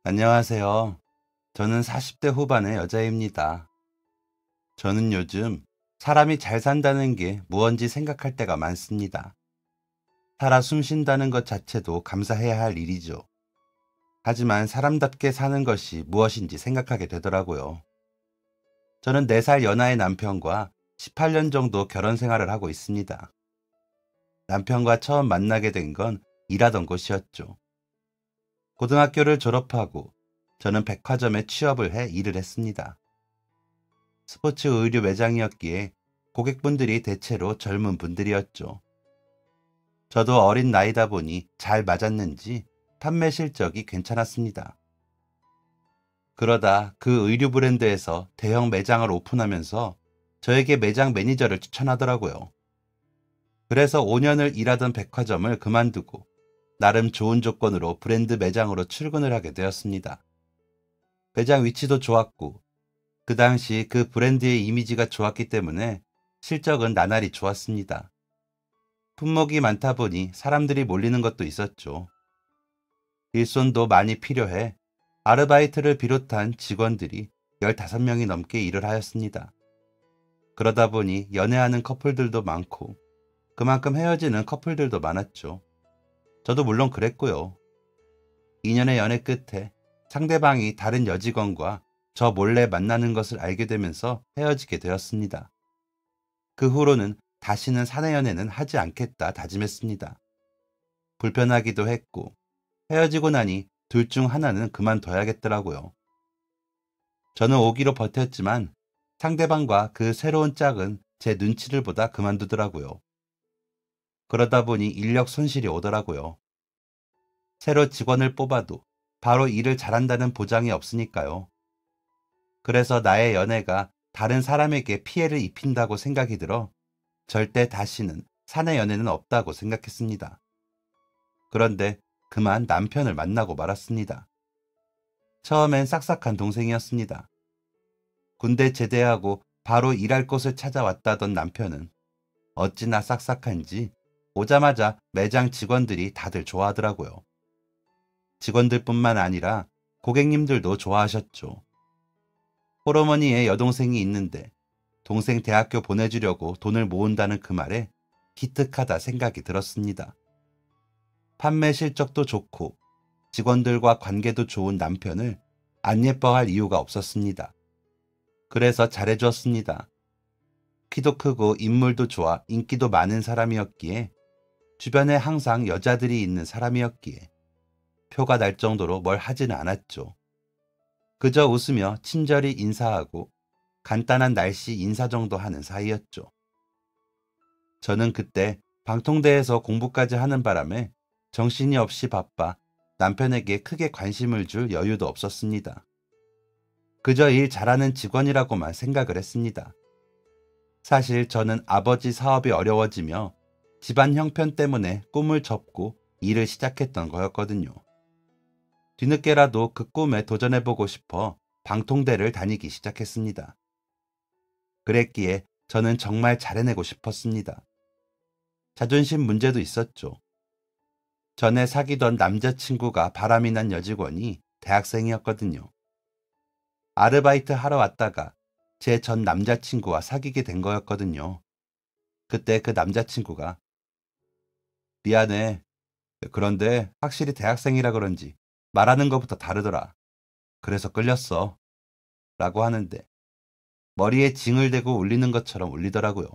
안녕하세요. 저는 40대 후반의 여자입니다. 저는 요즘 사람이 잘 산다는 게 무언지 생각할 때가 많습니다. 살아 숨 쉰다는 것 자체도 감사해야 할 일이죠. 하지만 사람답게 사는 것이 무엇인지 생각하게 되더라고요. 저는 4살 연하의 남편과 18년 정도 결혼 생활을 하고 있습니다. 남편과 처음 만나게 된 건 일하던 곳이었죠. 고등학교를 졸업하고 저는 백화점에 취업을 해 일을 했습니다. 스포츠 의류 매장이었기에 고객분들이 대체로 젊은 분들이었죠. 저도 어린 나이다 보니 잘 맞았는지 판매 실적이 괜찮았습니다. 그러다 그 의류 브랜드에서 대형 매장을 오픈하면서 저에게 매장 매니저를 추천하더라고요. 그래서 5년을 일하던 백화점을 그만두고 나름 좋은 조건으로 브랜드 매장으로 출근을 하게 되었습니다. 매장 위치도 좋았고 그 당시 그 브랜드의 이미지가 좋았기 때문에 실적은 나날이 좋았습니다. 품목이 많다 보니 사람들이 몰리는 것도 있었죠. 일손도 많이 필요해 아르바이트를 비롯한 직원들이 15명이 넘게 일을 하였습니다. 그러다 보니 연애하는 커플들도 많고 그만큼 헤어지는 커플들도 많았죠. 저도 물론 그랬고요. 2년의 연애 끝에 상대방이 다른 여직원과 저 몰래 만나는 것을 알게 되면서 헤어지게 되었습니다. 그 후로는 다시는 사내 연애는 하지 않겠다 다짐했습니다. 불편하기도 했고 헤어지고 나니 둘 중 하나는 그만둬야겠더라고요. 저는 오기로 버텼지만 상대방과 그 새로운 짝은 제 눈치를 보다 그만두더라고요. 그러다 보니 인력 손실이 오더라고요. 새로 직원을 뽑아도 바로 일을 잘한다는 보장이 없으니까요. 그래서 나의 연애가 다른 사람에게 피해를 입힌다고 생각이 들어 절대 다시는 사내 연애는 없다고 생각했습니다. 그런데 그만 남편을 만나고 말았습니다. 처음엔 싹싹한 동생이었습니다. 군대 제대하고 바로 일할 곳을 찾아왔다던 남편은 어찌나 싹싹한지 오자마자 매장 직원들이 다들 좋아하더라고요. 직원들뿐만 아니라 고객님들도 좋아하셨죠. 홀어머니의 여동생이 있는데 동생 대학교 보내주려고 돈을 모은다는 그 말에 기특하다 생각이 들었습니다. 판매 실적도 좋고 직원들과 관계도 좋은 남편을 안 예뻐할 이유가 없었습니다. 그래서 잘해주었습니다. 키도 크고 인물도 좋아 인기도 많은 사람이었기에 주변에 항상 여자들이 있는 사람이었기에 표가 날 정도로 뭘 하지는 않았죠. 그저 웃으며 친절히 인사하고 간단한 날씨 인사 정도 하는 사이였죠. 저는 그때 방통대에서 공부까지 하는 바람에 정신이 없이 바빠 남편에게 크게 관심을 줄 여유도 없었습니다. 그저 일 잘하는 직원이라고만 생각을 했습니다. 사실 저는 아버지 사업이 어려워지며 집안 형편 때문에 꿈을 접고 일을 시작했던 거였거든요. 뒤늦게라도 그 꿈에 도전해보고 싶어 방통대를 다니기 시작했습니다. 그랬기에 저는 정말 잘해내고 싶었습니다. 자존심 문제도 있었죠. 전에 사귀던 남자친구가 바람이 난 여직원이 대학생이었거든요. 아르바이트 하러 왔다가 제 전 남자친구와 사귀게 된 거였거든요. 그때 그 남자친구가 미안해. 그런데 확실히 대학생이라 그런지 말하는 것부터 다르더라. 그래서 끌렸어. 라고 하는데 머리에 징을 대고 울리는 것처럼 울리더라고요.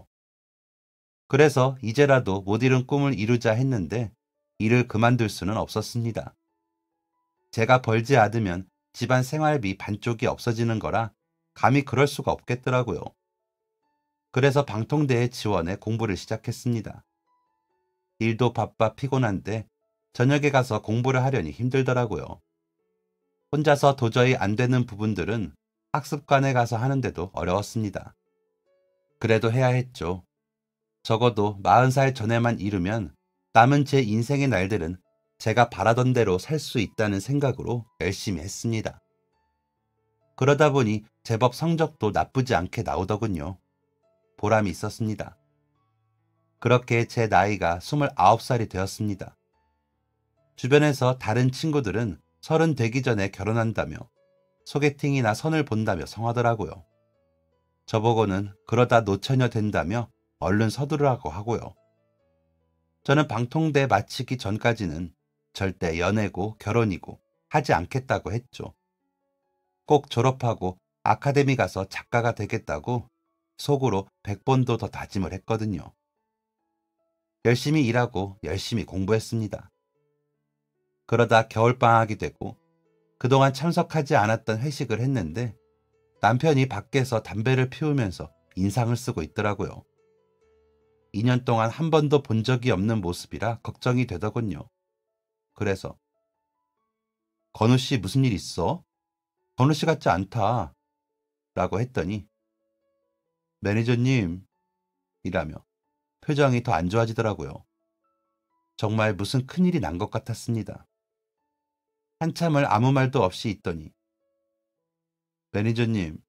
그래서 이제라도 못 이룬 꿈을 이루자 했는데 일을 그만둘 수는 없었습니다. 제가 벌지 않으면 집안 생활비 반쪽이 없어지는 거라 감히 그럴 수가 없겠더라고요. 그래서 방통대에 지원해 공부를 시작했습니다. 일도 바빠 피곤한데 저녁에 가서 공부를 하려니 힘들더라고요. 혼자서 도저히 안 되는 부분들은 학습관에 가서 하는데도 어려웠습니다. 그래도 해야 했죠. 적어도 40살 전에만 이르면 남은 제 인생의 날들은 제가 바라던 대로 살 수 있다는 생각으로 열심히 했습니다. 그러다 보니 제법 성적도 나쁘지 않게 나오더군요. 보람이 있었습니다. 그렇게 제 나이가 29살이 되었습니다. 주변에서 다른 친구들은 서른 되기 전에 결혼한다며 소개팅이나 선을 본다며 성하더라고요. 저보고는 그러다 노처녀 된다며 얼른 서두르라고 하고요. 저는 방통대 마치기 전까지는 절대 연애고 결혼이고 하지 않겠다고 했죠. 꼭 졸업하고 아카데미 가서 작가가 되겠다고 속으로 100번도 더 다짐을 했거든요. 열심히 일하고 열심히 공부했습니다. 그러다 겨울방학이 되고 그동안 참석하지 않았던 회식을 했는데 남편이 밖에서 담배를 피우면서 인상을 쓰고 있더라고요. 2년 동안 한 번도 본 적이 없는 모습이라 걱정이 되더군요. 그래서 건우 씨 무슨 일 있어? 건우 씨 같지 않다 라고 했더니 매니저님 이라며 표정이 더 안 좋아지더라고요. 정말 무슨 큰일이 난 것 같았습니다. 한참을 아무 말도 없이 있더니 매니저님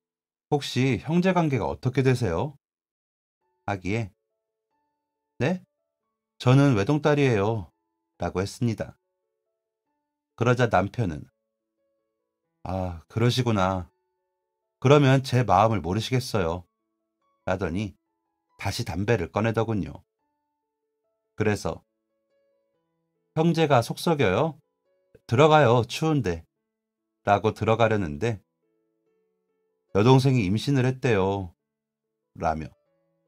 혹시 형제관계가 어떻게 되세요? 하기에 네? 저는 외동딸이에요 라고 했습니다. 그러자 남편은 아 그러시구나. 그러면 제 마음을 모르시겠어요 라더니 다시 담배를 꺼내더군요. 그래서 형제가 속썩여요? 들어가요 추운데 라고 들어가려는데 여동생이 임신을 했대요 라며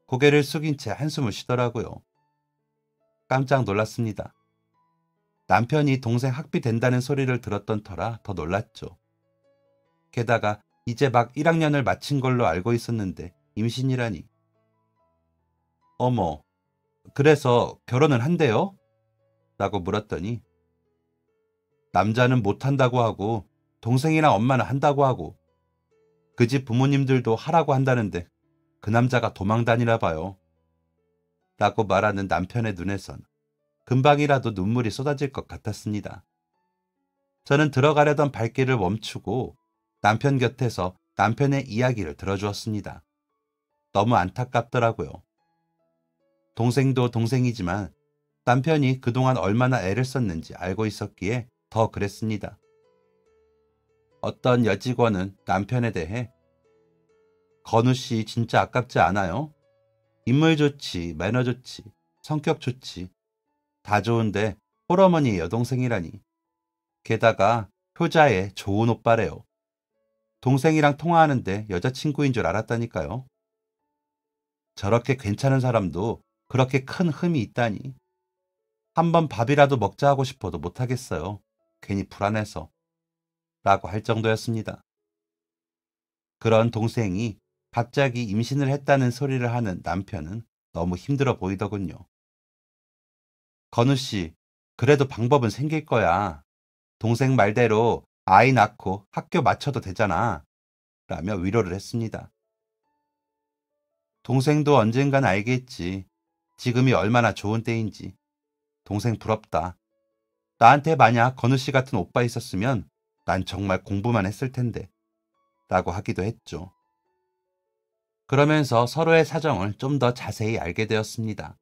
고개를 숙인 채 한숨을 쉬더라고요. 깜짝 놀랐습니다. 남편이 동생 학비 된다는 소리를 들었던 터라 더 놀랐죠. 게다가 이제 막 1학년을 마친 걸로 알고 있었는데 임신이라니. 어머, 그래서 결혼을 한대요? 라고 물었더니 남자는 못한다고 하고 동생이랑 엄마는 한다고 하고 그 집 부모님들도 하라고 한다는데 그 남자가 도망 다니나 봐요. 라고 말하는 남편의 눈에선 금방이라도 눈물이 쏟아질 것 같았습니다. 저는 들어가려던 발길을 멈추고 남편 곁에서 남편의 이야기를 들어주었습니다. 너무 안타깝더라고요. 동생도 동생이지만 남편이 그동안 얼마나 애를 썼는지 알고 있었기에 더 그랬습니다. 어떤 여직원은 남편에 대해 건우 씨 진짜 아깝지 않아요? 인물 좋지, 매너 좋지, 성격 좋지. 다 좋은데 홀어머니 여동생이라니. 게다가 효자의 좋은 오빠래요. 동생이랑 통화하는데 여자친구인 줄 알았다니까요. 저렇게 괜찮은 사람도 그렇게 큰 흠이 있다니. 한번 밥이라도 먹자 하고 싶어도 못하겠어요. 괜히 불안해서. 라고 할 정도였습니다. 그런 동생이 갑자기 임신을 했다는 소리를 하는 남편은 너무 힘들어 보이더군요. 건우 씨, 그래도 방법은 생길 거야. 동생 말대로 아이 낳고 학교 마쳐도 되잖아. 라며 위로를 했습니다. 동생도 언젠간 알겠지. 지금이 얼마나 좋은 때인지. 동생 부럽다. 나한테 만약 건우 씨 같은 오빠 있었으면 난 정말 공부만 했을 텐데. 라고 하기도 했죠. 그러면서 서로의 사정을 좀 더 자세히 알게 되었습니다.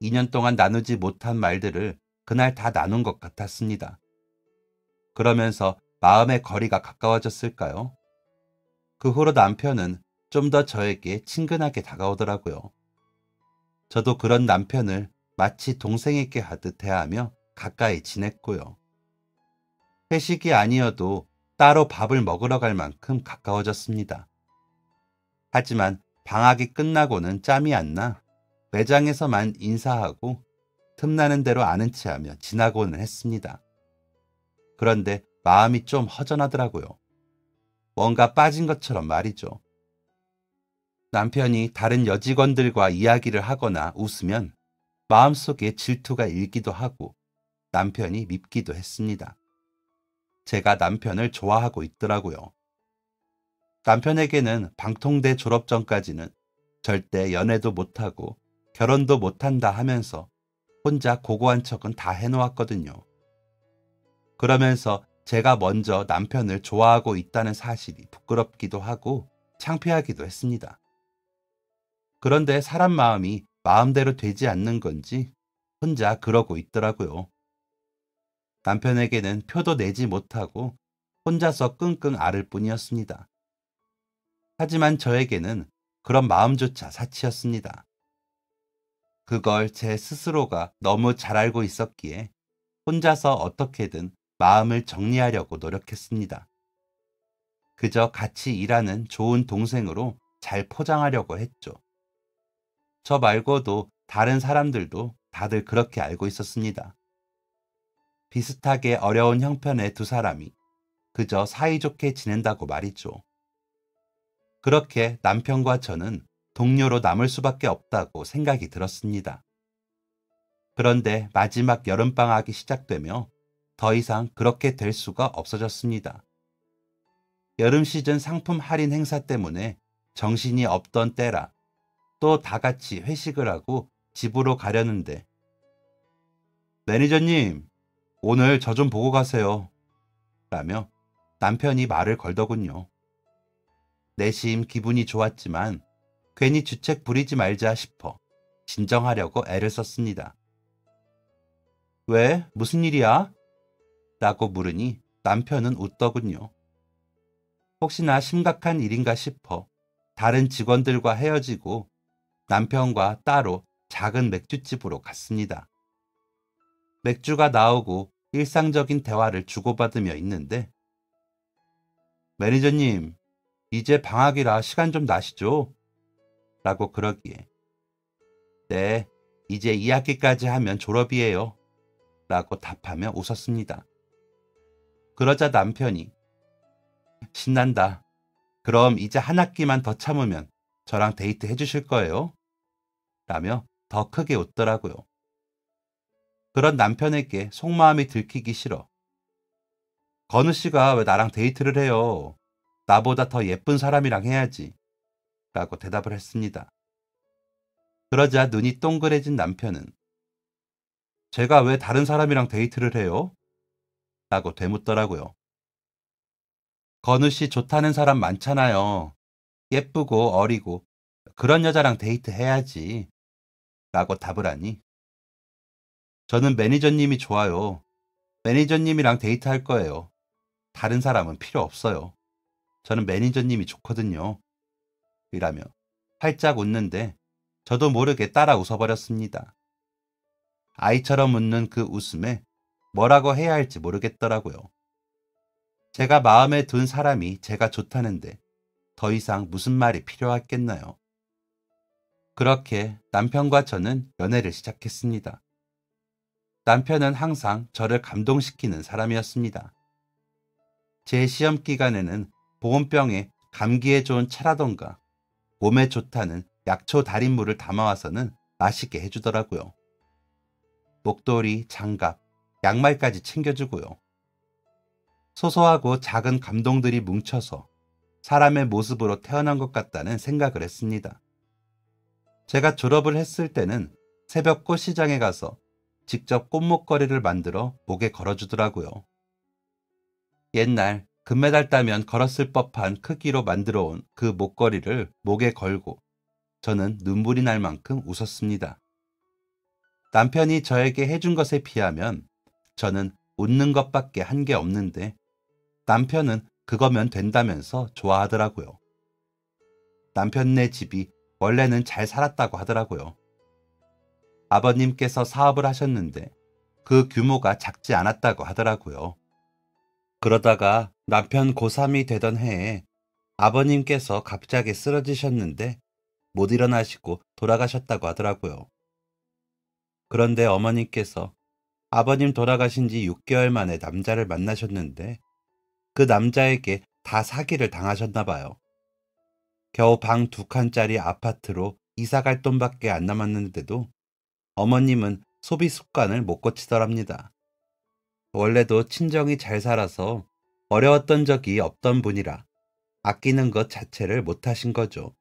2년 동안 나누지 못한 말들을 그날 다 나눈 것 같았습니다. 그러면서 마음의 거리가 가까워졌을까요? 그 후로 남편은 좀 더 저에게 친근하게 다가오더라고요. 저도 그런 남편을 마치 동생에게 하듯 대하며 가까이 지냈고요. 회식이 아니어도 따로 밥을 먹으러 갈 만큼 가까워졌습니다. 하지만 방학이 끝나고는 짬이 안 나 매장에서만 인사하고 틈나는 대로 아는 체하며 지나고는 했습니다. 그런데 마음이 좀 허전하더라고요. 뭔가 빠진 것처럼 말이죠. 남편이 다른 여직원들과 이야기를 하거나 웃으면 마음속에 질투가 일기도 하고 남편이 밉기도 했습니다. 제가 남편을 좋아하고 있더라고요. 남편에게는 방통대 졸업 전까지는 절대 연애도 못하고 결혼도 못한다 하면서 혼자 고고한 척은 다 해놓았거든요. 그러면서 제가 먼저 남편을 좋아하고 있다는 사실이 부끄럽기도 하고 창피하기도 했습니다. 그런데 사람 마음이 마음대로 되지 않는 건지 혼자 그러고 있더라고요. 남편에게는 표도 내지 못하고 혼자서 끙끙 앓을 뿐이었습니다. 하지만 저에게는 그런 마음조차 사치였습니다. 그걸 제 스스로가 너무 잘 알고 있었기에 혼자서 어떻게든 마음을 정리하려고 노력했습니다. 그저 같이 일하는 좋은 동생으로 잘 포장하려고 했죠. 저 말고도 다른 사람들도 다들 그렇게 알고 있었습니다. 비슷하게 어려운 형편의 두 사람이 그저 사이좋게 지낸다고 말이죠. 그렇게 남편과 저는 동료로 남을 수밖에 없다고 생각이 들었습니다. 그런데 마지막 여름방학이 시작되며 더 이상 그렇게 될 수가 없어졌습니다. 여름 시즌 상품 할인 행사 때문에 정신이 없던 때라 또 다 같이 회식을 하고 집으로 가려는데 매니저님, 오늘 저 좀 보고 가세요. 라며 남편이 말을 걸더군요. 내심 기분이 좋았지만 괜히 주책 부리지 말자 싶어 진정하려고 애를 썼습니다. 왜? 무슨 일이야? 라고 물으니 남편은 웃더군요. 혹시나 심각한 일인가 싶어 다른 직원들과 헤어지고 남편과 따로 작은 맥주집으로 갔습니다. 맥주가 나오고 일상적인 대화를 주고받으며 있는데 매니저님, 이제 방학이라 시간 좀 나시죠? 라고 그러기에 네, 이제 2학기까지 하면 졸업이에요. 라고 답하며 웃었습니다. 그러자 남편이 신난다. 그럼 이제 한 학기만 더 참으면 저랑 데이트 해주실 거예요? 라며 더 크게 웃더라고요. 그런 남편에게 속마음이 들키기 싫어. 건우 씨가 왜 나랑 데이트를 해요? 나보다 더 예쁜 사람이랑 해야지. 라고 대답을 했습니다. 그러자 눈이 동그래진 남편은 제가 왜 다른 사람이랑 데이트를 해요? 라고 되묻더라고요. 건우 씨 좋다는 사람 많잖아요. 예쁘고 어리고 그런 여자랑 데이트 해야지. 라고 답을 하니 저는 매니저님이 좋아요. 매니저님이랑 데이트할 거예요. 다른 사람은 필요 없어요. 저는 매니저님이 좋거든요. 이라며 활짝 웃는데 저도 모르게 따라 웃어버렸습니다. 아이처럼 웃는 그 웃음에 뭐라고 해야 할지 모르겠더라고요. 제가 마음에 둔 사람이 제가 좋다는데 더 이상 무슨 말이 필요했겠나요? 그렇게 남편과 저는 연애를 시작했습니다. 남편은 항상 저를 감동시키는 사람이었습니다. 제 시험 기간에는 보온병에 감기에 좋은 차라던가 몸에 좋다는 약초 달인물을 담아와서는 맛있게 해주더라고요. 목도리, 장갑, 양말까지 챙겨주고요. 소소하고 작은 감동들이 뭉쳐서 사람의 모습으로 태어난 것 같다는 생각을 했습니다. 제가 졸업을 했을 때는 새벽 꽃시장에 가서 직접 꽃목걸이를 만들어 목에 걸어주더라고요. 옛날 금메달 따면 걸었을 법한 크기로 만들어 온 그 목걸이를 목에 걸고 저는 눈물이 날 만큼 웃었습니다. 남편이 저에게 해준 것에 비하면 저는 웃는 것밖에 한 게 없는데 남편은 그거면 된다면서 좋아하더라고요. 남편네 집이 원래는 잘 살았다고 하더라고요. 아버님께서 사업을 하셨는데 그 규모가 작지 않았다고 하더라고요. 그러다가 남편 고3이 되던 해에 아버님께서 갑자기 쓰러지셨는데 못 일어나시고 돌아가셨다고 하더라고요. 그런데 어머님께서 아버님 돌아가신 지 6개월 만에 남자를 만나셨는데 그 남자에게 다 사기를 당하셨나 봐요. 겨우 방 2칸짜리 아파트로 이사갈 돈밖에 안 남았는데도 어머님은 소비 습관을 못 고치더랍니다. 원래도 친정이 잘 살아서 어려웠던 적이 없던 분이라 아끼는 것 자체를 못 하신 거죠.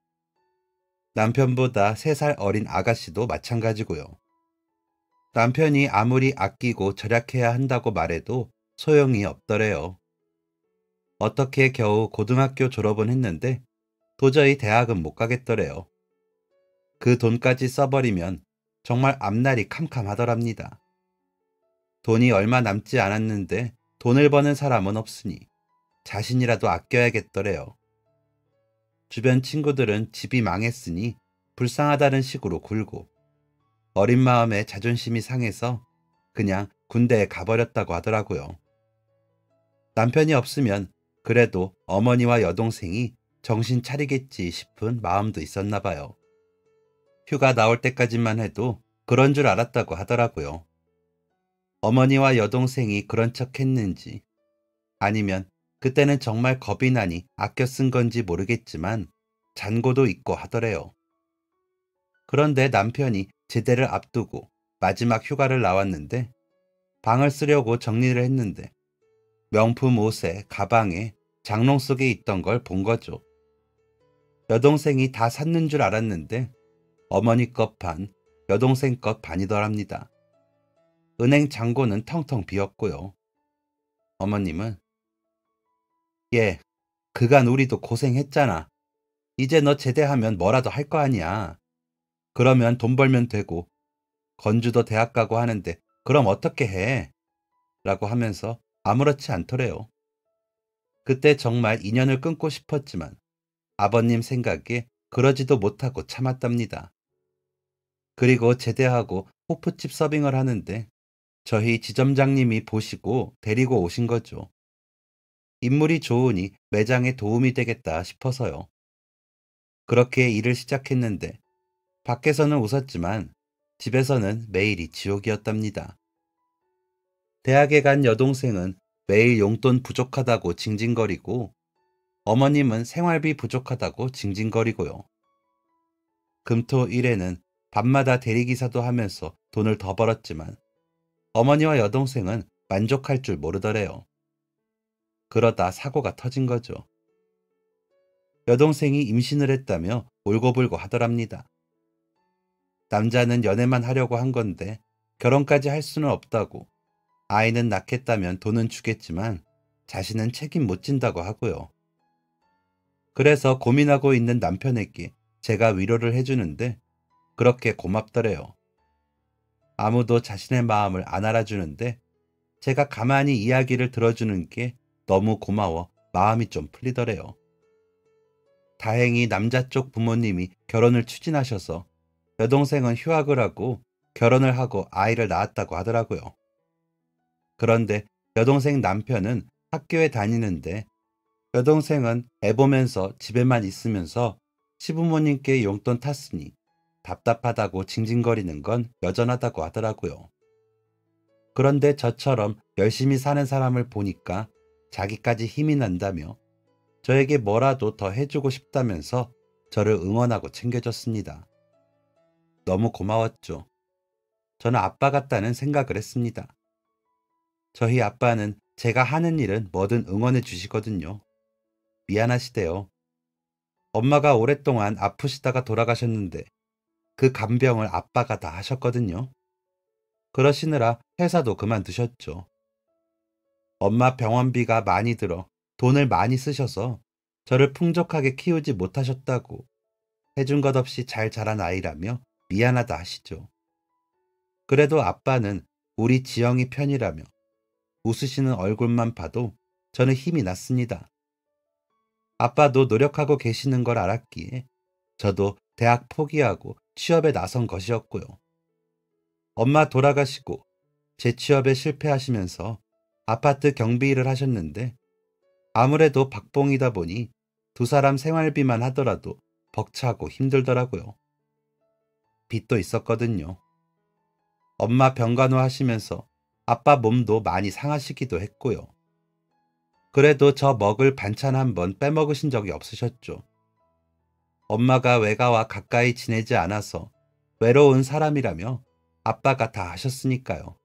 남편보다 3살 어린 아가씨도 마찬가지고요. 남편이 아무리 아끼고 절약해야 한다고 말해도 소용이 없더래요. 어떻게 겨우 고등학교 졸업은 했는데 도저히 대학은 못 가겠더래요. 그 돈까지 써버리면 정말 앞날이 캄캄하더랍니다. 돈이 얼마 남지 않았는데 돈을 버는 사람은 없으니 자신이라도 아껴야겠더래요. 주변 친구들은 집이 망했으니 불쌍하다는 식으로 굴고 어린 마음에 자존심이 상해서 그냥 군대에 가버렸다고 하더라고요. 남편이 없으면 그래도 어머니와 여동생이 정신 차리겠지 싶은 마음도 있었나 봐요. 휴가 나올 때까지만 해도 그런 줄 알았다고 하더라고요. 어머니와 여동생이 그런 척 했는지 아니면 그때는 정말 겁이 나니 아껴 쓴 건지 모르겠지만 잔고도 있고 하더래요. 그런데 남편이 제대를 앞두고 마지막 휴가를 나왔는데 방을 쓰려고 정리를 했는데 명품 옷에 가방에 장롱 속에 있던 걸 본 거죠. 여동생이 다 샀는 줄 알았는데 어머니 것 반, 여동생 것 반이더랍니다. 은행 잔고는 텅텅 비었고요. 어머님은 얘, 그간 우리도 고생했잖아. 이제 너 제대하면 뭐라도 할 거 아니야. 그러면 돈 벌면 되고 건주도 대학 가고 하는데 그럼 어떻게 해? 라고 하면서 아무렇지 않더래요. 그때 정말 인연을 끊고 싶었지만 아버님 생각에 그러지도 못하고 참았답니다. 그리고 제대하고 호프집 서빙을 하는데 저희 지점장님이 보시고 데리고 오신 거죠. 인물이 좋으니 매장에 도움이 되겠다 싶어서요. 그렇게 일을 시작했는데 밖에서는 웃었지만 집에서는 매일이 지옥이었답니다. 대학에 간 여동생은 매일 용돈 부족하다고 징징거리고 어머님은 생활비 부족하다고 징징거리고요. 금토일에는 밤마다 대리기사도 하면서 돈을 더 벌었지만 어머니와 여동생은 만족할 줄 모르더래요. 그러다 사고가 터진 거죠. 여동생이 임신을 했다며 울고불고 하더랍니다. 남자는 연애만 하려고 한 건데 결혼까지 할 수는 없다고 아이는 낳겠다면 돈은 주겠지만 자신은 책임 못 진다고 하고요. 그래서 고민하고 있는 남편에게 제가 위로를 해주는데 그렇게 고맙더래요. 아무도 자신의 마음을 안 알아주는데 제가 가만히 이야기를 들어주는 게 너무 고마워 마음이 좀 풀리더래요. 다행히 남자 쪽 부모님이 결혼을 추진하셔서 여동생은 휴학을 하고 결혼을 하고 아이를 낳았다고 하더라고요. 그런데 여동생 남편은 학교에 다니는데 여동생은 애 보면서 집에만 있으면서 시부모님께 용돈 탔으니 답답하다고 징징거리는 건 여전하다고 하더라고요. 그런데 저처럼 열심히 사는 사람을 보니까 자기까지 힘이 난다며 저에게 뭐라도 더 해주고 싶다면서 저를 응원하고 챙겨줬습니다. 너무 고마웠죠. 저는 아빠 같다는 생각을 했습니다. 저희 아빠는 제가 하는 일은 뭐든 응원해 주시거든요. 미안하시대요. 엄마가 오랫동안 아프시다가 돌아가셨는데 그 간병을 아빠가 다 하셨거든요. 그러시느라 회사도 그만두셨죠. 엄마 병원비가 많이 들어 돈을 많이 쓰셔서 저를 풍족하게 키우지 못하셨다고 해준 것 없이 잘 자란 아이라며 미안하다 하시죠. 그래도 아빠는 우리 지영이 편이라며 웃으시는 얼굴만 봐도 저는 힘이 났습니다. 아빠도 노력하고 계시는 걸 알았기에 저도 대학 포기하고 취업에 나선 것이었고요. 엄마 돌아가시고 재취업에 실패하시면서 아파트 경비 일을 하셨는데 아무래도 박봉이다 보니 두 사람 생활비만 하더라도 벅차고 힘들더라고요. 빚도 있었거든요. 엄마 병간호 하시면서 아빠 몸도 많이 상하시기도 했고요. 그래도 저 먹을 반찬 한 번 빼먹으신 적이 없으셨죠. 엄마가 외가와 가까이 지내지 않아서 외로운 사람이라며 아빠가 다 하셨으니까요.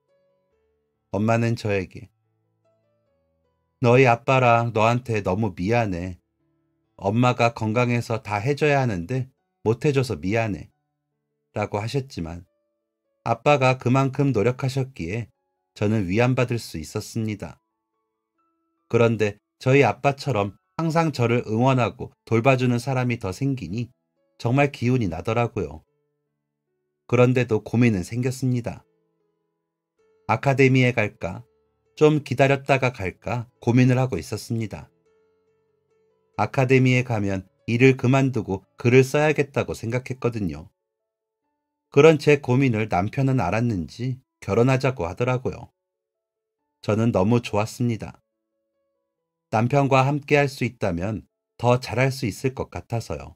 엄마는 저에게 너희 아빠랑 너한테 너무 미안해. 엄마가 건강해서 다 해줘야 하는데 못 해줘서 미안해. 라고 하셨지만 아빠가 그만큼 노력하셨기에 저는 위안받을 수 있었습니다. 그런데 저희 아빠처럼 항상 저를 응원하고 돌봐주는 사람이 더 생기니 정말 기운이 나더라고요. 그런데도 고민은 생겼습니다. 아카데미에 갈까? 좀 기다렸다가 갈까? 고민을 하고 있었습니다. 아카데미에 가면 일을 그만두고 글을 써야겠다고 생각했거든요. 그런 제 고민을 남편은 알았는지 결혼하자고 하더라고요. 저는 너무 좋았습니다. 남편과 함께 할 수 있다면 더 잘할 수 있을 것 같아서요.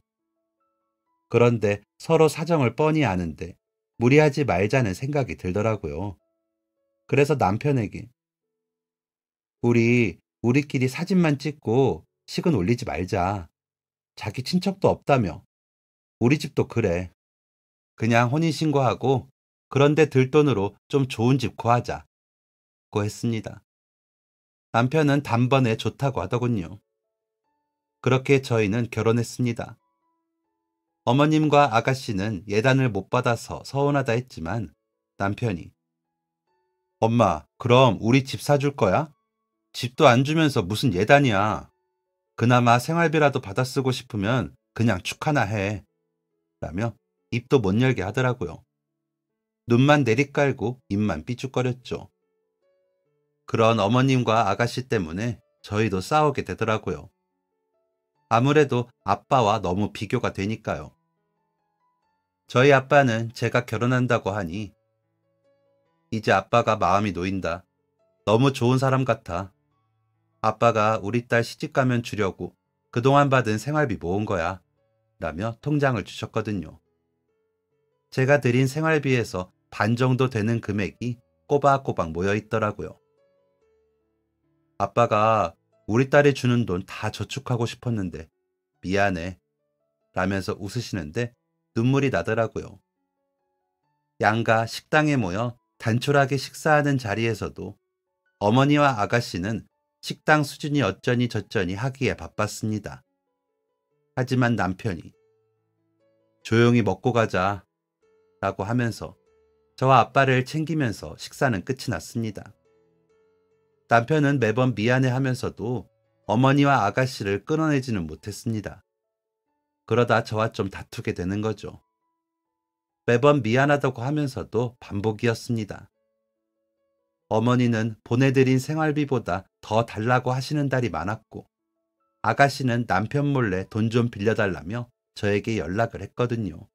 그런데 서로 사정을 뻔히 아는데 무리하지 말자는 생각이 들더라고요. 그래서 남편에게 우리끼리 사진만 찍고 식은 올리지 말자. 자기 친척도 없다며. 우리 집도 그래. 그냥 혼인신고하고 그런데 들 돈으로 좀 좋은 집 구하자고 했습니다. 남편은 단번에 좋다고 하더군요. 그렇게 저희는 결혼했습니다. 어머님과 아가씨는 예단을 못 받아서 서운하다 했지만 남편이 엄마, 그럼 우리 집 사줄 거야? 집도 안 주면서 무슨 예단이야. 그나마 생활비라도 받아 쓰고 싶으면 그냥 축하나 해. 라며 입도 못 열게 하더라고요. 눈만 내리깔고 입만 삐죽거렸죠. 그런 어머님과 아가씨 때문에 저희도 싸우게 되더라고요. 아무래도 아빠와 너무 비교가 되니까요. 저희 아빠는 제가 결혼한다고 하니 이제 아빠가 마음이 놓인다. 너무 좋은 사람 같아. 아빠가 우리 딸 시집가면 주려고 그동안 받은 생활비 모은 거야. 라며 통장을 주셨거든요. 제가 드린 생활비에서 반 정도 되는 금액이 꼬박꼬박 모여 있더라고요. 아빠가 우리 딸이 주는 돈 다 저축하고 싶었는데 미안해. 라면서 웃으시는데 눈물이 나더라고요. 양가 식당에 모여 단촐하게 식사하는 자리에서도 어머니와 아가씨는 식당 수준이 어쩌니 저쩌니 하기에 바빴습니다. 하지만 남편이 조용히 먹고 가자 라고 하면서 저와 아빠를 챙기면서 식사는 끝이 났습니다. 남편은 매번 미안해 하면서도 어머니와 아가씨를 끊어내지는 못했습니다. 그러다 저와 좀 다투게 되는 거죠. 매번 미안하다고 하면서도 반복이었습니다. 어머니는 보내드린 생활비보다 더 달라고 하시는 달이 많았고 아가씨는 남편 몰래 돈 좀 빌려달라며 저에게 연락을 했거든요.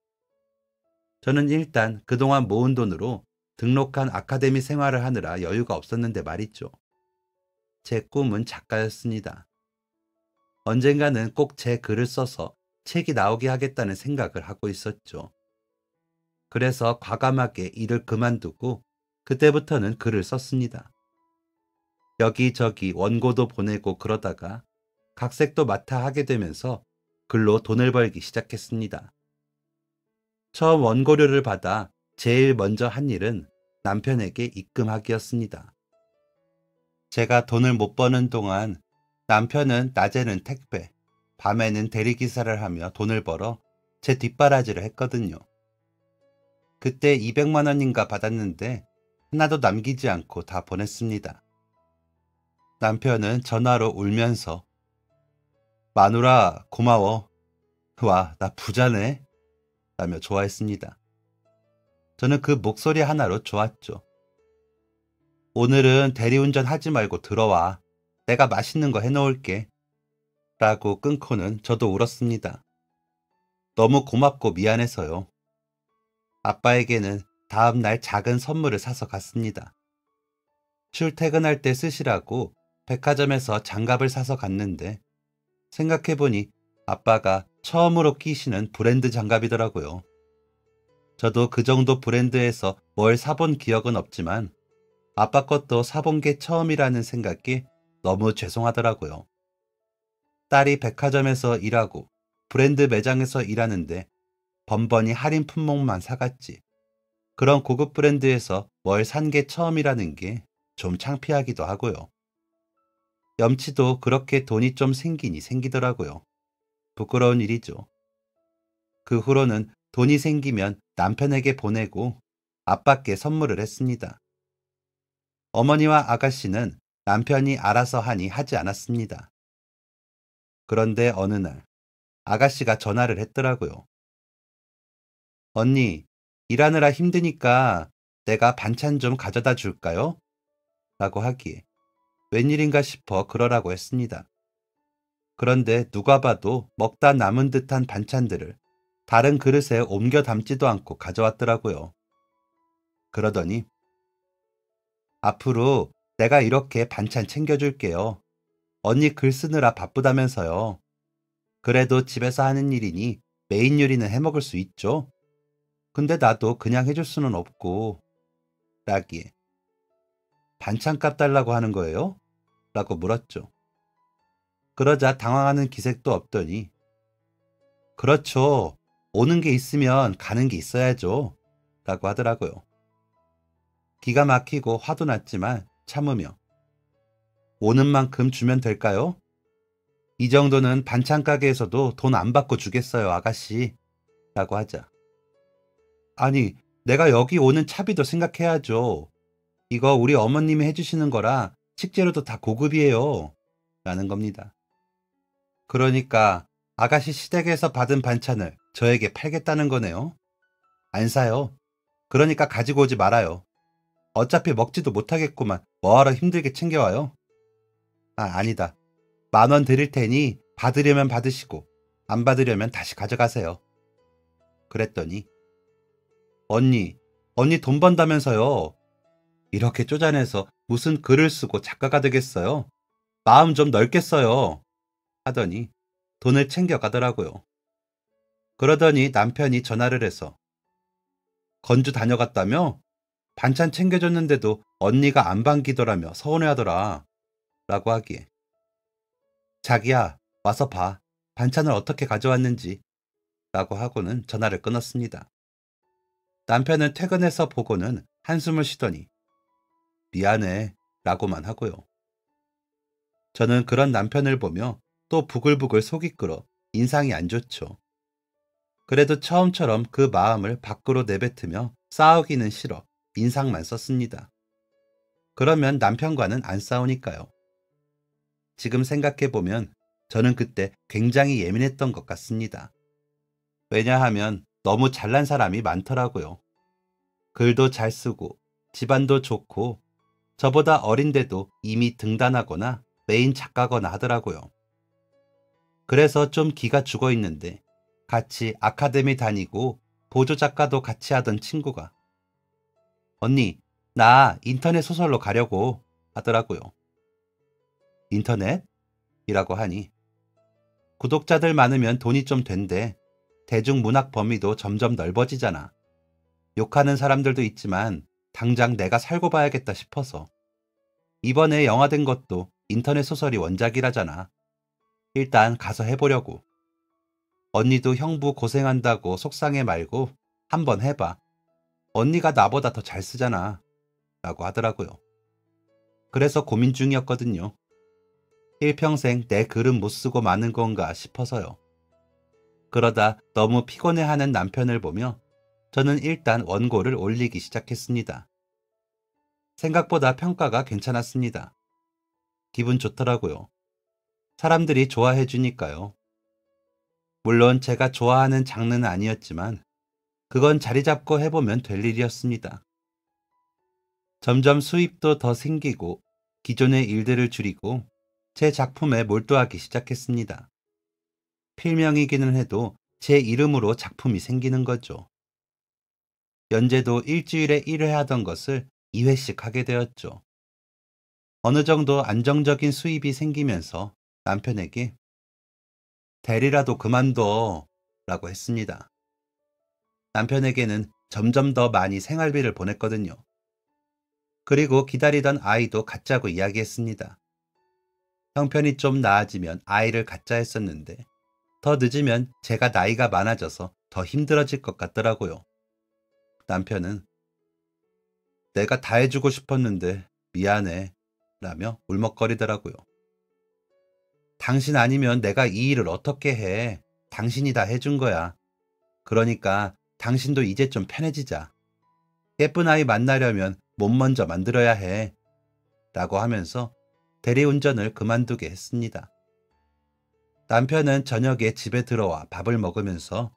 저는 일단 그동안 모은 돈으로 등록한 아카데미 생활을 하느라 여유가 없었는데 말이죠. 제 꿈은 작가였습니다. 언젠가는 꼭 제 글을 써서 책이 나오게 하겠다는 생각을 하고 있었죠. 그래서 과감하게 일을 그만두고 그때부터는 글을 썼습니다. 여기저기 원고도 보내고 그러다가 각색도 맡아 하게 되면서 글로 돈을 벌기 시작했습니다. 처음 원고료를 받아 제일 먼저 한 일은 남편에게 입금하기였습니다. 제가 돈을 못 버는 동안 남편은 낮에는 택배, 밤에는 대리기사를 하며 돈을 벌어 제 뒷바라지를 했거든요. 그때 200만 원인가 받았는데 하나도 남기지 않고 다 보냈습니다. 남편은 전화로 울면서 마누라 고마워. 와, 나 부자네. 라며 좋아했습니다. 저는 그 목소리 하나로 좋았죠. 오늘은 대리운전 하지 말고 들어와. 내가 맛있는 거 해놓을게. 라고 끊고는 저도 울었습니다. 너무 고맙고 미안해서요. 아빠에게는 다음날 작은 선물을 사서 갔습니다. 출퇴근할 때 쓰시라고 백화점에서 장갑을 사서 갔는데 생각해보니 아빠가 처음으로 끼시는 브랜드 장갑이더라고요. 저도 그 정도 브랜드에서 뭘 사본 기억은 없지만 아빠 것도 사본 게 처음이라는 생각이 너무 죄송하더라고요. 딸이 백화점에서 일하고 브랜드 매장에서 일하는데 번번이 할인 품목만 사갔지. 그런 고급 브랜드에서 뭘 산 게 처음이라는 게 좀 창피하기도 하고요. 염치도 그렇게 돈이 좀 생기니 생기더라고요. 부끄러운 일이죠. 그 후로는 돈이 생기면 남편에게 보내고 아빠께 선물을 했습니다. 어머니와 아가씨는 남편이 알아서 하니 하지 않았습니다. 그런데 어느 날 아가씨가 전화를 했더라고요. 언니, 일하느라 힘드니까 내가 반찬 좀 가져다 줄까요? 라고 하기에 웬일인가 싶어 그러라고 했습니다. 그런데 누가 봐도 먹다 남은 듯한 반찬들을 다른 그릇에 옮겨 담지도 않고 가져왔더라고요. 그러더니 앞으로 내가 이렇게 반찬 챙겨줄게요. 언니 글 쓰느라 바쁘다면서요. 그래도 집에서 하는 일이니 메인 요리는 해먹을 수 있죠. 근데 나도 그냥 해줄 수는 없고 라기에 반찬값 달라고 하는 거예요? 라고 물었죠. 그러자 당황하는 기색도 없더니 그렇죠. 오는 게 있으면 가는 게 있어야죠. 라고 하더라고요. 기가 막히고 화도 났지만 참으며 오는 만큼 주면 될까요? 이 정도는 반찬 가게에서도 돈 안 받고 주겠어요, 아가씨. 라고 하자. 아니, 내가 여기 오는 차비도 생각해야죠. 이거 우리 어머님이 해주시는 거라 식재료도 다 고급이에요. 라는 겁니다. 그러니까 아가씨 시댁에서 받은 반찬을 저에게 팔겠다는 거네요. 안 사요. 그러니까 가지고 오지 말아요. 어차피 먹지도 못하겠구만 뭐하러 힘들게 챙겨와요? 아, 아니다. 10,000원 드릴 테니 받으려면 받으시고 안 받으려면 다시 가져가세요. 그랬더니 언니 돈 번다면서요. 이렇게 쪼잔해서 무슨 글을 쓰고 작가가 되겠어요? 마음 좀 넓게 써요. 하더니 돈을 챙겨가더라고요. 그러더니 남편이 전화를 해서 건주 다녀갔다며? 반찬 챙겨줬는데도 언니가 안 반기더라며 서운해하더라. 라고 하기에 자기야 와서 봐. 반찬을 어떻게 가져왔는지. 라고 하고는 전화를 끊었습니다. 남편은 퇴근해서 보고는 한숨을 쉬더니 미안해 라고만 하고요. 저는 그런 남편을 보며 또 부글부글 속이 끓어 인상이 안 좋죠. 그래도 처음처럼 그 마음을 밖으로 내뱉으며 싸우기는 싫어 인상만 썼습니다. 그러면 남편과는 안 싸우니까요. 지금 생각해보면 저는 그때 굉장히 예민했던 것 같습니다. 왜냐하면 너무 잘난 사람이 많더라고요. 글도 잘 쓰고 집안도 좋고 저보다 어린데도 이미 등단하거나 메인 작가거나 하더라고요. 그래서 좀 기가 죽어 있는데 같이 아카데미 다니고 보조 작가도 같이 하던 친구가 언니, 나 인터넷 소설로 가려고 하더라고요. 인터넷? 이라고 하니 구독자들 많으면 돈이 좀 된대. 대중문학 범위도 점점 넓어지잖아. 욕하는 사람들도 있지만 당장 내가 살고 봐야겠다 싶어서. 이번에 영화된 것도 인터넷 소설이 원작이라잖아. 일단 가서 해보려고. 언니도 형부 고생한다고 속상해 말고 한번 해봐. 언니가 나보다 더 잘 쓰잖아. 라고 하더라고요. 그래서 고민 중이었거든요. 일평생 내 글은 못 쓰고 마는 건가 싶어서요. 그러다 너무 피곤해하는 남편을 보며 저는 일단 원고를 올리기 시작했습니다. 생각보다 평가가 괜찮았습니다. 기분 좋더라고요. 사람들이 좋아해 주니까요. 물론 제가 좋아하는 장르는 아니었지만 그건 자리 잡고 해보면 될 일이었습니다. 점점 수입도 더 생기고 기존의 일들을 줄이고 제 작품에 몰두하기 시작했습니다. 필명이기는 해도 제 이름으로 작품이 생기는 거죠. 연재도 일주일에 1회 하던 것을 2회씩 하게 되었죠. 어느 정도 안정적인 수입이 생기면서 남편에게 대리라도 그만둬 라고 했습니다. 남편에게는 점점 더 많이 생활비를 보냈거든요. 그리고 기다리던 아이도 갖자고 이야기했습니다. 형편이 좀 나아지면 아이를 갖자 했었는데 더 늦으면 제가 나이가 많아져서 더 힘들어질 것 같더라고요. 남편은 내가 다 해주고 싶었는데 미안해 라며 울먹거리더라고요. 당신 아니면 내가 이 일을 어떻게 해. 당신이 다 해준 거야. 그러니까 당신도 이제 좀 편해지자. 예쁜 아이 만나려면 몸 먼저 만들어야 해. 라고 하면서 대리운전을 그만두게 했습니다. 남편은 저녁에 집에 들어와 밥을 먹으면서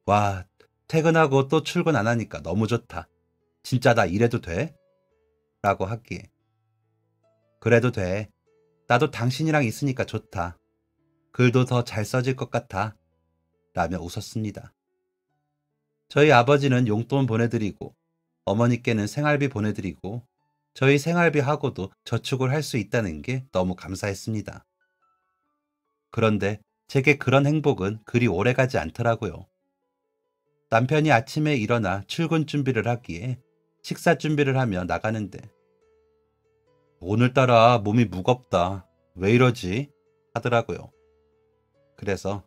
와, 퇴근하고 또 출근 안 하니까 너무 좋다. 진짜 나 이래도 돼? 라고 하기에 그래도 돼. 나도 당신이랑 있으니까 좋다. 글도 더 잘 써질 것 같아. 라며 웃었습니다. 저희 아버지는 용돈 보내드리고 어머니께는 생활비 보내드리고 저희 생활비하고도 저축을 할 수 있다는 게 너무 감사했습니다. 그런데 제게 그런 행복은 그리 오래가지 않더라고요. 남편이 아침에 일어나 출근 준비를 하기에 식사 준비를 하며 나가는데 오늘따라 몸이 무겁다. 왜 이러지? 하더라고요. 그래서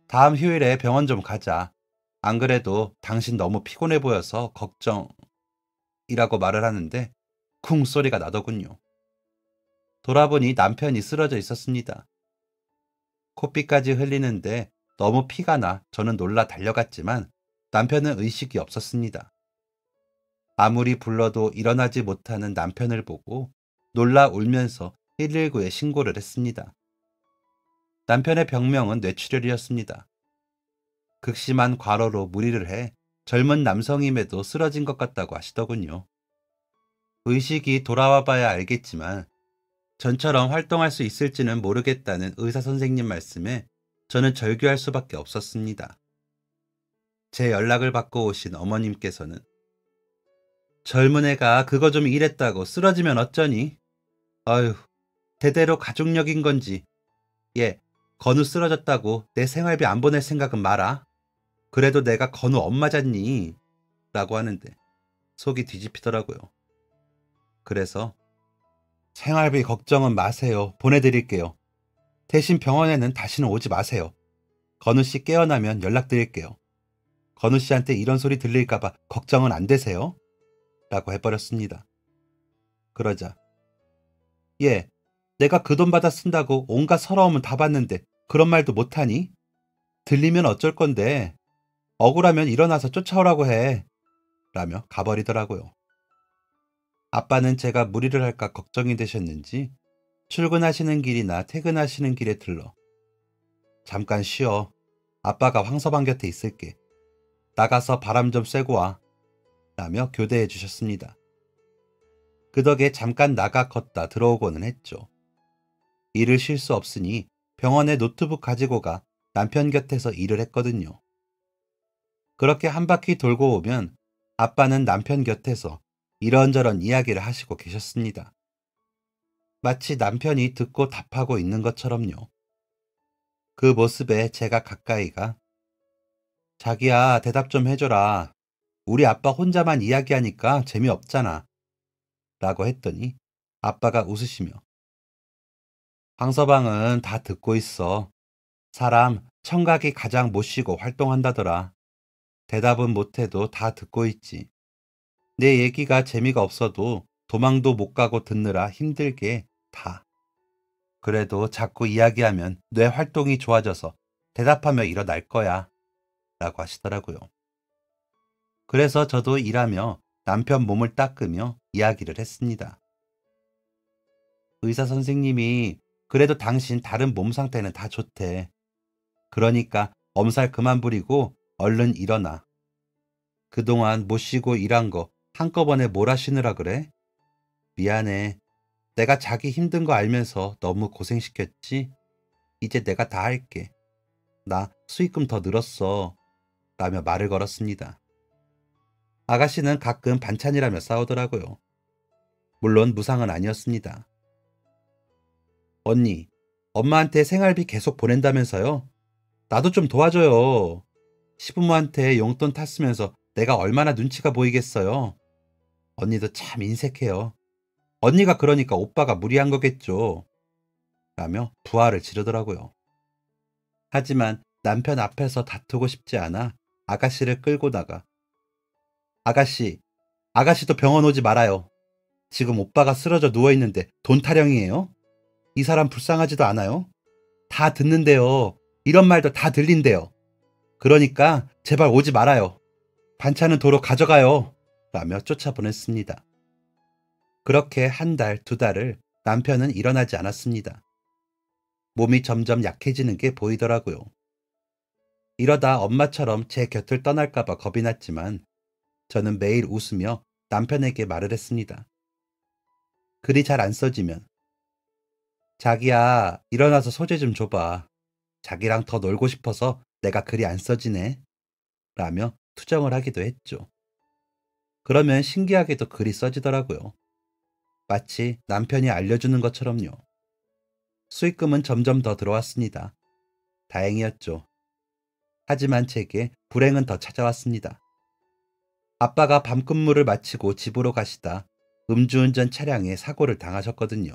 다음 휴일에 병원 좀 가자. 안 그래도 당신 너무 피곤해 보여서 걱정이라고 말을 하는데 쿵 소리가 나더군요. 돌아보니 남편이 쓰러져 있었습니다. 코피까지 흘리는데 너무 피가 나 저는 놀라 달려갔지만 남편은 의식이 없었습니다. 아무리 불러도 일어나지 못하는 남편을 보고 놀라 울면서 119에 신고를 했습니다. 남편의 병명은 뇌출혈이었습니다. 극심한 과로로 무리를 해 젊은 남성임에도 쓰러진 것 같다고 하시더군요. 의식이 돌아와 봐야 알겠지만 전처럼 활동할 수 있을지는 모르겠다는 의사 선생님 말씀에 저는 절규할 수밖에 없었습니다. 제 연락을 받고 오신 어머님께서는 젊은 애가 그거 좀 일했다고 쓰러지면 어쩌니? 아휴, 대대로 가족력인 건지. 얘, 건우 쓰러졌다고 내 생활비 안 보낼 생각은 마라. 그래도 내가 건우 엄마잖니. 라고 하는데 속이 뒤집히더라고요. 그래서 생활비 걱정은 마세요. 보내드릴게요. 대신 병원에는 다시는 오지 마세요. 건우 씨 깨어나면 연락드릴게요. 건우 씨한테 이런 소리 들릴까봐 걱정은 안 되세요? 라고 해버렸습니다. 그러자 얘, 내가 그 돈 받아 쓴다고 온갖 서러움은 다 받는데 그런 말도 못하니? 들리면 어쩔 건데 억울하면 일어나서 쫓아오라고 해. 라며 가버리더라고요. 아빠는 제가 무리를 할까 걱정이 되셨는지 출근하시는 길이나 퇴근하시는 길에 들러 잠깐 쉬어. 아빠가 황서방 곁에 있을게. 나가서 바람 좀 쐬고 와. 라며 교대해 주셨습니다. 그 덕에 잠깐 나가 걷다 들어오고는 했죠. 일을 쉴 수 없으니 병원에 노트북 가지고 가 남편 곁에서 일을 했거든요. 그렇게 한 바퀴 돌고 오면 아빠는 남편 곁에서 이런저런 이야기를 하시고 계셨습니다. 마치 남편이 듣고 답하고 있는 것처럼요. 그 모습에 제가 가까이 가 자기야 대답 좀 해줘라. 우리 아빠 혼자만 이야기하니까 재미없잖아. 라고 했더니 아빠가 웃으시며 황서방은 다 듣고 있어. 사람 청각이 가장 못 쉬고 활동한다더라. 대답은 못해도 다 듣고 있지. 내 얘기가 재미가 없어도 도망도 못 가고 듣느라 힘들게 다. 그래도 자꾸 이야기하면 뇌 활동이 좋아져서 대답하며 일어날 거야. 라고 하시더라고요. 그래서 저도 일하며 남편 몸을 닦으며 이야기를 했습니다. 의사 선생님이 그래도 당신 다른 몸 상태는 다 좋대. 그러니까 엄살 그만 부리고 얼른 일어나. 그동안 못 쉬고 일한 거 한꺼번에 몰아쉬느라 그래? 미안해. 내가 자기 힘든 거 알면서 너무 고생시켰지? 이제 내가 다 할게. 나 수익금 더 늘었어. 라며 말을 걸었습니다. 아가씨는 가끔 반찬이라며 싸우더라고요. 물론 무상은 아니었습니다. 언니, 엄마한테 생활비 계속 보낸다면서요? 나도 좀 도와줘요. 시부모한테 용돈 탔으면서 내가 얼마나 눈치가 보이겠어요. 언니도 참 인색해요. 언니가 그러니까 오빠가 무리한 거겠죠. 라며 부하를 지르더라고요. 하지만 남편 앞에서 다투고 싶지 않아 아가씨를 끌고 나가 아가씨, 아가씨도 병원 오지 말아요. 지금 오빠가 쓰러져 누워있는데 돈 타령이에요? 이 사람 불쌍하지도 않아요? 다 듣는데요. 이런 말도 다 들린대요. 그러니까 제발 오지 말아요. 반찬은 도로 가져가요. 라며 쫓아보냈습니다. 그렇게 한 달, 두 달을 남편은 일어나지 않았습니다. 몸이 점점 약해지는 게 보이더라고요. 이러다 엄마처럼 제 곁을 떠날까봐 겁이 났지만 저는 매일 웃으며 남편에게 말을 했습니다. 글이 잘 안 써지면 자기야, 일어나서 소재 좀 줘봐. 자기랑 더 놀고 싶어서 내가 글이 안 써지네. 라며 투정을 하기도 했죠. 그러면 신기하게도 글이 써지더라고요. 마치 남편이 알려주는 것처럼요. 수익금은 점점 더 들어왔습니다. 다행이었죠. 하지만 제게 불행은 더 찾아왔습니다. 아빠가 밤근무를 마치고 집으로 가시다 음주운전 차량에 사고를 당하셨거든요.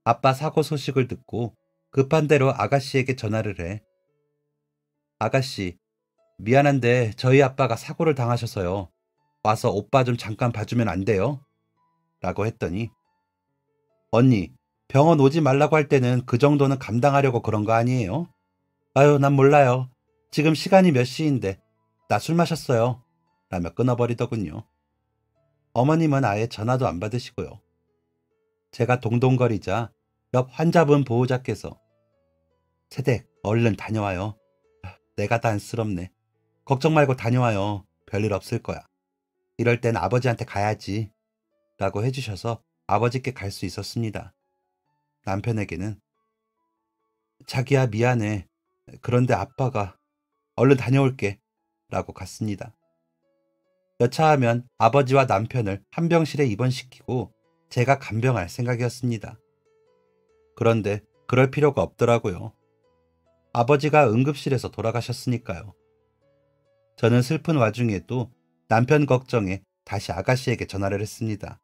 아빠 사고 소식을 듣고 급한 대로 아가씨에게 전화를 해, 아가씨, 미안한데 저희 아빠가 사고를 당하셔서요. 와서 오빠 좀 잠깐 봐주면 안 돼요? 라고 했더니, 언니, 병원 오지 말라고 할 때는 그 정도는 감당하려고 그런 거 아니에요? 아유, 난 몰라요. 지금 시간이 몇 시인데 나 술 마셨어요. 라며 끊어버리더군요. 어머님은 아예 전화도 안 받으시고요. 제가 동동거리자 옆 환자분 보호자께서, 세댁, 얼른 다녀와요. 내가 다 안쓰럽네. 걱정 말고 다녀와요. 별일 없을 거야. 이럴 땐 아버지한테 가야지. 라고 해주셔서 아버지께 갈 수 있었습니다. 남편에게는, 자기야, 미안해. 그런데 아빠가 얼른 다녀올게. 라고 갔습니다. 여차하면 아버지와 남편을 한 병실에 입원시키고 제가 간병할 생각이었습니다. 그런데 그럴 필요가 없더라고요. 아버지가 응급실에서 돌아가셨으니까요. 저는 슬픈 와중에도 남편 걱정에 다시 아가씨에게 전화를 했습니다.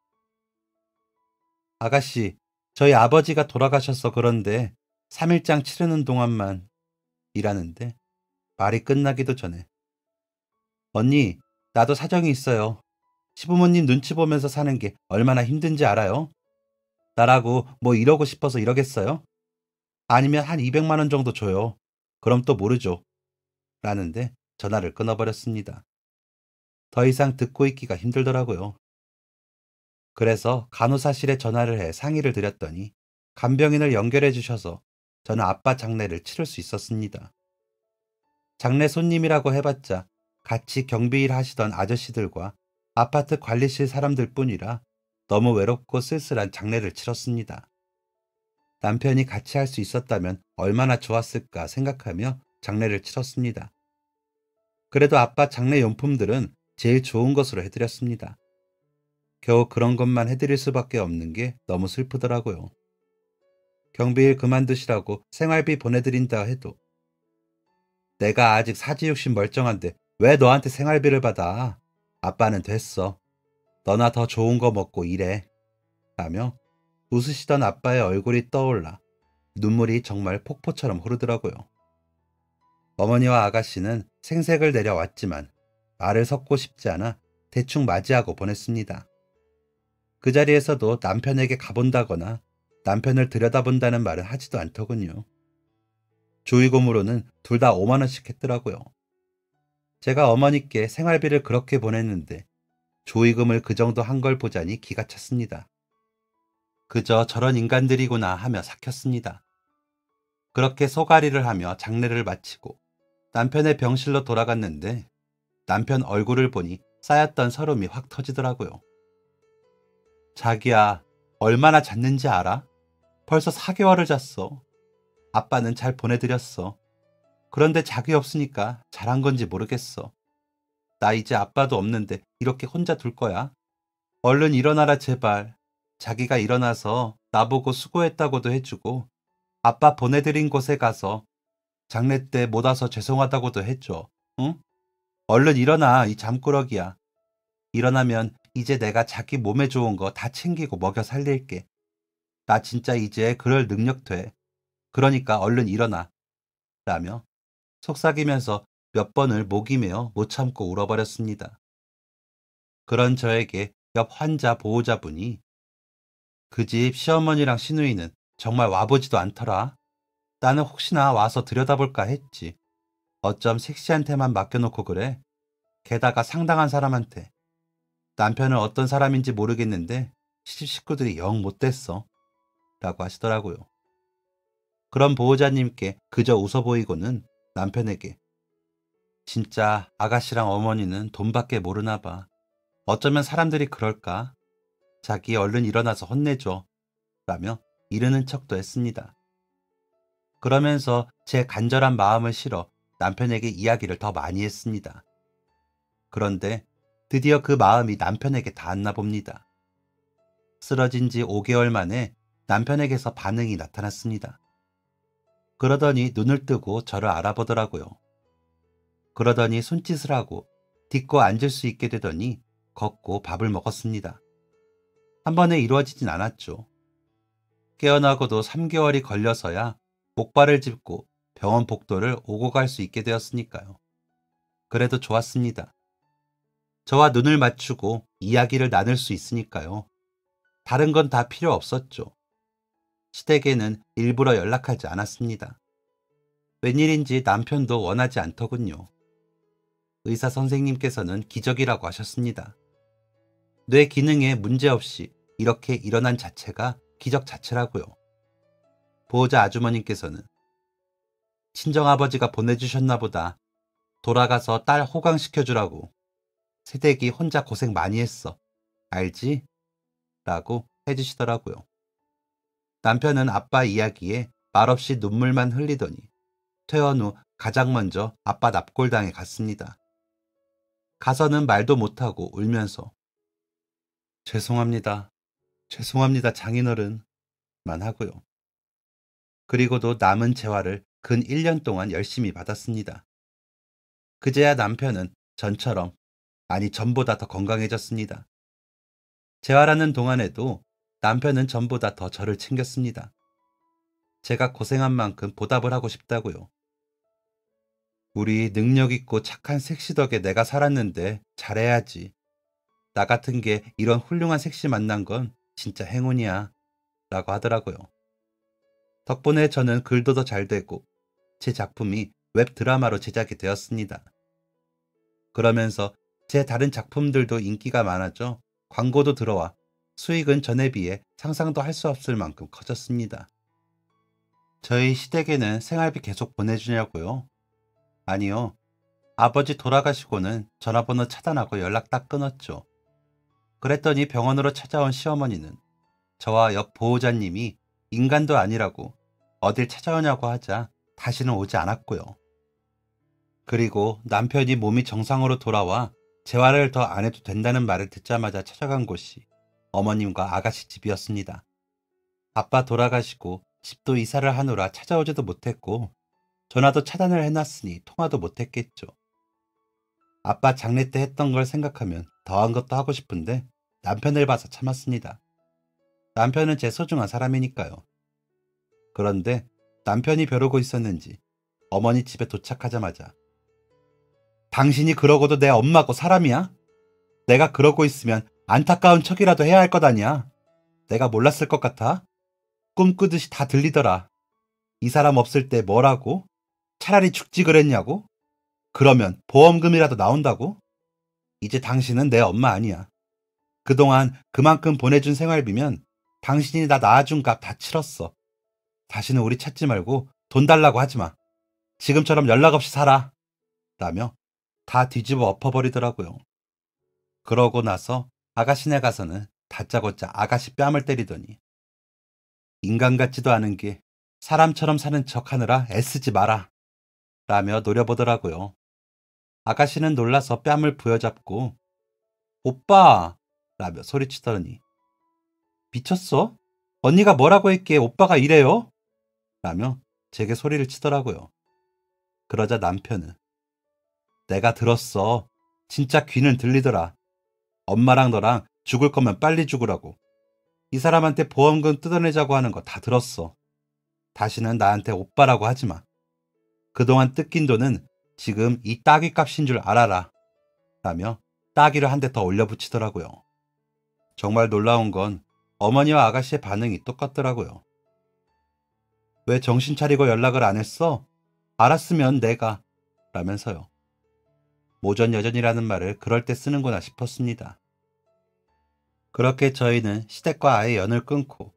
아가씨, 저희 아버지가 돌아가셔서 그런데 3일장 치르는 동안만 일하는데, 말이 끝나기도 전에, 언니, 나도 사정이 있어요. 시부모님 눈치 보면서 사는 게 얼마나 힘든지 알아요? 나라고 뭐 이러고 싶어서 이러겠어요? 아니면 한 200만 원 정도 줘요. 그럼 또 모르죠. 라는데 전화를 끊어버렸습니다. 더 이상 듣고 있기가 힘들더라고요. 그래서 간호사실에 전화를 해 상의를 드렸더니 간병인을 연결해 주셔서 저는 아빠 장례를 치를 수 있었습니다. 장례 손님이라고 해봤자 같이 경비일 하시던 아저씨들과 아파트 관리실 사람들 뿐이라 너무 외롭고 쓸쓸한 장례를 치렀습니다. 남편이 같이 할 수 있었다면 얼마나 좋았을까 생각하며 장례를 치렀습니다. 그래도 아빠 장례 용품들은 제일 좋은 것으로 해드렸습니다. 겨우 그런 것만 해드릴 수밖에 없는 게 너무 슬프더라고요. 경비일 그만두시라고 생활비 보내드린다 해도, 내가 아직 사지육신 멀쩡한데 왜 너한테 생활비를 받아? 아빠는 됐어. 너나 더 좋은 거 먹고 일해. 라며 웃으시던 아빠의 얼굴이 떠올라 눈물이 정말 폭포처럼 흐르더라고요. 어머니와 아가씨는 생색을 내려왔지만 말을 섞고 싶지 않아 대충 맞이하고 보냈습니다. 그 자리에서도 남편에게 가본다거나 남편을 들여다본다는 말은 하지도 않더군요. 조의금으로는 둘 다 5만 원씩 했더라고요. 제가 어머니께 생활비를 그렇게 보냈는데 조의금을 그 정도 한 걸 보자니 기가 찼습니다. 그저 저런 인간들이구나 하며 삭혔습니다. 그렇게 소가리를 하며 장례를 마치고 남편의 병실로 돌아갔는데 남편 얼굴을 보니 쌓였던 서름이 확 터지더라고요. 자기야, 얼마나 잤는지 알아? 벌써 4개월을 잤어. 아빠는 잘 보내드렸어. 그런데 자기 없으니까 잘한 건지 모르겠어. 나 이제 아빠도 없는데 이렇게 혼자 둘 거야? 얼른 일어나라 제발. 자기가 일어나서 나보고 수고했다고도 해주고 아빠 보내드린 곳에 가서 장례 때 못 와서 죄송하다고도 해줘. 응? 얼른 일어나, 이 잠꾸러기야. 일어나면 이제 내가 자기 몸에 좋은 거 다 챙기고 먹여 살릴게. 나 진짜 이제 그럴 능력 돼. 그러니까 얼른 일어나. 라며 속삭이면서 몇 번을 목이 메어 못 참고 울어버렸습니다. 그런 저에게 옆 환자 보호자분이, 그 집 시어머니랑 시누이는 정말 와보지도 않더라. 나는 혹시나 와서 들여다볼까 했지. 어쩜 섹시한테만 맡겨놓고 그래? 게다가 상당한 사람한테. 남편은 어떤 사람인지 모르겠는데 시집 식구들이 영 못됐어. 라고 하시더라고요. 그런 보호자님께 그저 웃어 보이고는 남편에게, 진짜 아가씨랑 어머니는 돈밖에 모르나 봐. 어쩌면 사람들이 그럴까? 자기 얼른 일어나서 혼내줘. 라며 이르는 척도 했습니다. 그러면서 제 간절한 마음을 실어 남편에게 이야기를 더 많이 했습니다. 그런데 드디어 그 마음이 남편에게 닿았나 봅니다. 쓰러진 지 5개월 만에 남편에게서 반응이 나타났습니다. 그러더니 눈을 뜨고 저를 알아보더라고요. 그러더니 손짓을 하고 딛고 앉을 수 있게 되더니 걷고 밥을 먹었습니다. 한 번에 이루어지진 않았죠. 깨어나고도 3개월이 걸려서야 목발을 짚고 병원 복도를 오고 갈 수 있게 되었으니까요. 그래도 좋았습니다. 저와 눈을 맞추고 이야기를 나눌 수 있으니까요. 다른 건 다 필요 없었죠. 시댁에는 일부러 연락하지 않았습니다. 웬일인지 남편도 원하지 않더군요. 의사 선생님께서는 기적이라고 하셨습니다. 뇌 기능에 문제없이 이렇게 일어난 자체가 기적 자체라고요. 보호자 아주머님께서는 친정아버지가 보내주셨나 보다. 돌아가서 딸 호강시켜주라고. 새댁이 혼자 고생 많이 했어. 알지? 라고 해주시더라고요. 남편은 아빠 이야기에 말없이 눈물만 흘리더니 퇴원 후 가장 먼저 아빠 납골당에 갔습니다. 가서는 말도 못하고 울면서 죄송합니다. 죄송합니다 장인어른 만 하고요. 그리고도 남은 재활을 근 1년 동안 열심히 받았습니다. 그제야 남편은 전처럼, 아니 전보다 더 건강해졌습니다. 재활하는 동안에도 남편은 전보다 더 저를 챙겼습니다. 제가 고생한 만큼 보답을 하고 싶다고요. 우리 능력 있고 착한 색시 덕에 내가 살았는데 잘해야지. 나 같은 게 이런 훌륭한 색시 만난 건 진짜 행운이야. 라고 하더라고요. 덕분에 저는 글도 더 잘 되고 제 작품이 웹드라마로 제작이 되었습니다. 그러면서 제 다른 작품들도 인기가 많아져 광고도 들어와 수익은 전에 비해 상상도 할 수 없을 만큼 커졌습니다. 저희 시댁에는 생활비 계속 보내주냐고요? 아니요. 아버지 돌아가시고는 전화번호 차단하고 연락 딱 끊었죠. 그랬더니 병원으로 찾아온 시어머니는 저와 옆 보호자님이 인간도 아니라고 어딜 찾아오냐고 하자 다시는 오지 않았고요. 그리고 남편이 몸이 정상으로 돌아와 재활을 더 안 해도 된다는 말을 듣자마자 찾아간 곳이 어머님과 아가씨 집이었습니다. 아빠 돌아가시고 집도 이사를 하느라 찾아오지도 못했고 전화도 차단을 해놨으니 통화도 못했겠죠. 아빠 장례 때 했던 걸 생각하면 더한 것도 하고 싶은데 남편을 봐서 참았습니다. 남편은 제 소중한 사람이니까요. 그런데 남편이 벼르고 있었는지 어머니 집에 도착하자마자 당신이 그러고도 내 엄마고 사람이야? 내가 그러고 있으면 안타까운 척이라도 해야 할 것 아니야. 내가 몰랐을 것 같아? 꿈꾸듯이 다 들리더라. 이 사람 없을 때 뭐라고? 차라리 죽지 그랬냐고? 그러면 보험금이라도 나온다고? 이제 당신은 내 엄마 아니야. 그동안 그만큼 보내준 생활비면 당신이 나 낳아준 값 다 치렀어. 다시는 우리 찾지 말고 돈 달라고 하지 마. 지금처럼 연락 없이 살아. 라며 다 뒤집어 엎어버리더라고요. 그러고 나서 아가씨네 가서는 다짜고짜 아가씨 뺨을 때리더니 인간 같지도 않은 게 사람처럼 사는 척 하느라 애쓰지 마라. 라며 노려보더라고요. 아가씨는 놀라서 뺨을 부여잡고 오빠! 라며 소리치더니 미쳤어? 언니가 뭐라고 했기에 오빠가 이래요? 라며 제게 소리를 치더라고요. 그러자 남편은 내가 들었어. 진짜 귀는 들리더라. 엄마랑 너랑 죽을 거면 빨리 죽으라고. 이 사람한테 보험금 뜯어내자고 하는 거 다 들었어. 다시는 나한테 오빠라고 하지 마. 그동안 뜯긴 돈은 지금 이 따귀 값인 줄 알아라. 라며 따귀를 한 대 더 올려붙이더라고요. 정말 놀라운 건 어머니와 아가씨의 반응이 똑같더라고요. 왜 정신 차리고 연락을 안 했어? 알았으면 내가 라면서요. 모전여전이라는 말을 그럴 때 쓰는구나 싶었습니다. 그렇게 저희는 시댁과 아예 연을 끊고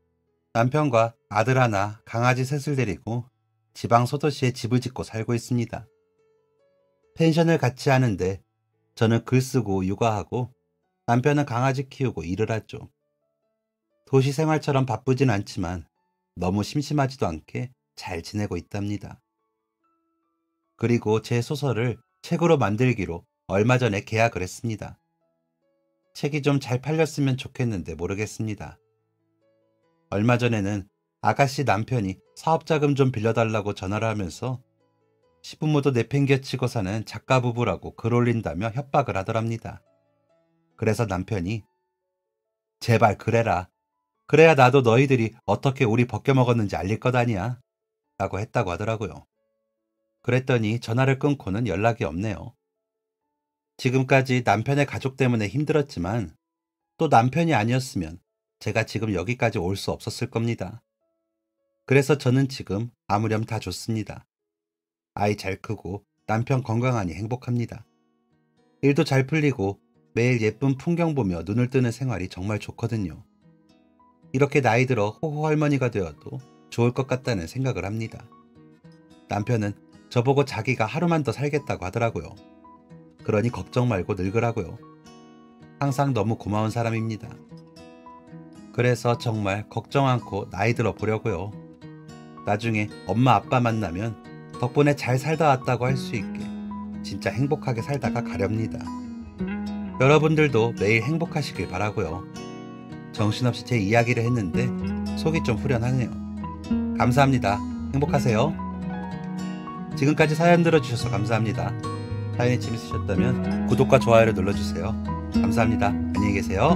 남편과 아들 하나, 강아지 셋을 데리고 지방 소도시에 집을 짓고 살고 있습니다. 펜션을 같이 하는데 저는 글 쓰고 육아하고 남편은 강아지 키우고 일을 하죠. 도시 생활처럼 바쁘진 않지만 너무 심심하지도 않게 잘 지내고 있답니다. 그리고 제 소설을 책으로 만들기로 얼마 전에 계약을 했습니다. 책이 좀 잘 팔렸으면 좋겠는데 모르겠습니다. 얼마 전에는 아가씨 남편이 사업자금 좀 빌려달라고 전화를 하면서 시부모도 내팽개치고 사는 작가 부부라고 글 올린다며 협박을 하더랍니다. 그래서 남편이 제발 그래라. 그래야 나도 너희들이 어떻게 우리 벗겨먹었는지 알릴 것 아니야. 라고 했다고 하더라고요. 그랬더니 전화를 끊고는 연락이 없네요. 지금까지 남편의 가족 때문에 힘들었지만 또 남편이 아니었으면 제가 지금 여기까지 올 수 없었을 겁니다. 그래서 저는 지금 아무렴 다 좋습니다. 아이 잘 크고 남편 건강하니 행복합니다. 일도 잘 풀리고 매일 예쁜 풍경 보며 눈을 뜨는 생활이 정말 좋거든요. 이렇게 나이 들어 호호 할머니가 되어도 좋을 것 같다는 생각을 합니다. 남편은 저보고 자기가 하루만 더 살겠다고 하더라고요. 그러니 걱정 말고 늙으라고요. 항상 너무 고마운 사람입니다. 그래서 정말 걱정 않고 나이 들어 보려고요. 나중에 엄마 아빠 만나면 덕분에 잘 살다 왔다고 할 수 있게 진짜 행복하게 살다가 가렵니다. 여러분들도 매일 행복하시길 바라고요. 정신없이 제 이야기를 했는데 속이 좀 후련하네요. 감사합니다. 행복하세요. 지금까지 사연 들어주셔서 감사합니다. 사연이 재밌으셨다면 구독과 좋아요를 눌러주세요. 감사합니다. 안녕히 계세요.